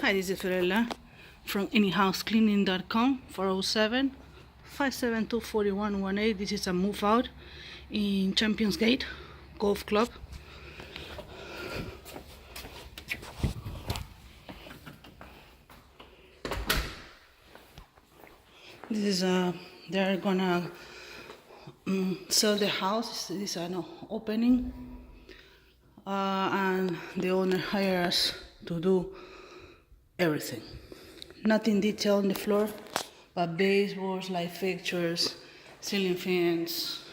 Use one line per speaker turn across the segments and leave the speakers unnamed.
Hi, this is Fiorella from anyhousecleaning.com, 407-572-4118. This is a move out in Champions Gate Golf Club. This is they're gonna sell the house. This is an opening, and the owner hired us to do everything. Nothing detailed on the floor, but baseboards, light fixtures, ceiling fans.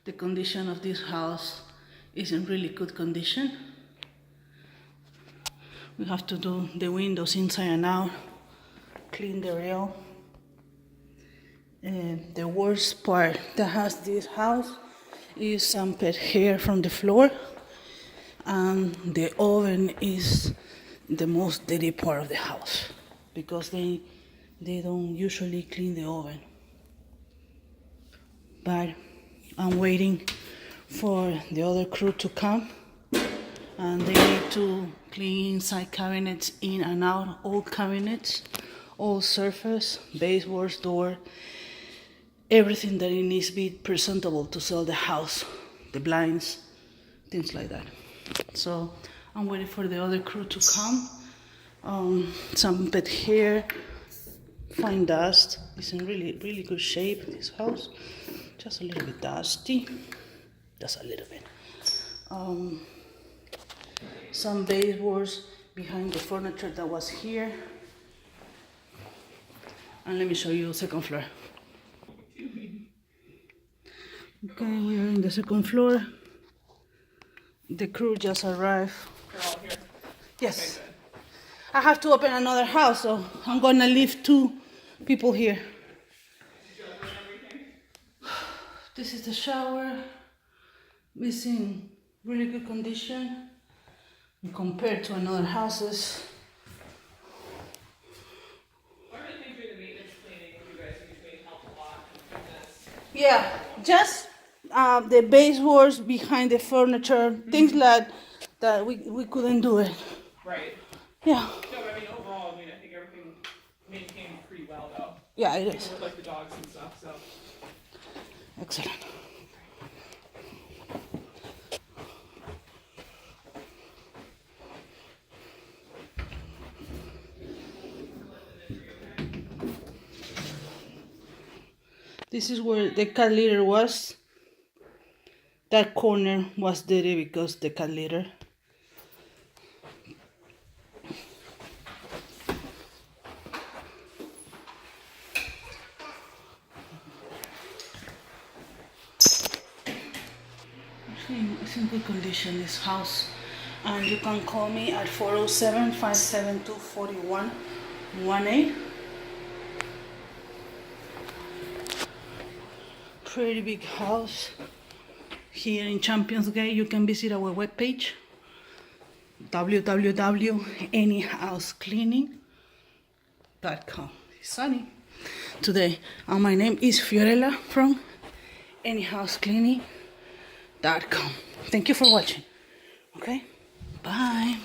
The condition of this house is in really good condition. We have to do the windows inside and out, clean the rail. The worst part that has this house is some pet hair from the floor, and the oven is the most dirty part of the house because they don't usually clean the oven. But I'm waiting for the other crew to come, and they need to clean inside cabinets, in and out, all cabinets, all surface, baseboards, door, everything that it needs to be presentable to sell the house, the blinds, things like that. So I'm waiting for the other crew to come. Some pet hair, fine dust. It's in really good shape, this house. Just a little bit dusty, just a little bit. Some baseboards behind the furniture that was here. And let me show you the second floor. Okay, we are in the second floor. The crew just arrived.
They're all here?
Yes.
Okay, good.
I have to open another house, so I'm gonna leave 2 people here.
Did you open everything?
This is the shower. It's in really good condition compared to another houses.
I really think doing the maintenance cleaning with you guys usually helps a lot with this.
Yeah, just the baseboards behind the furniture, things like that we couldn't do it.
Right.
Yeah,
No, but I mean overall, I think everything maintained pretty well though.
yeah, it is.
Even with like the dogs and stuff, so.
Excellent. This is where the cat litter was. That corner was dirty because the cat litter. It's in good condition, this house. And you can call me at 407-572-4118. Pretty big house here in Champions Gate. You can visit our webpage, www.anyhousecleaning.com. It's sunny today. And my name is Fiorella from anyhousecleaning.com. Thank you for watching. Okay, bye.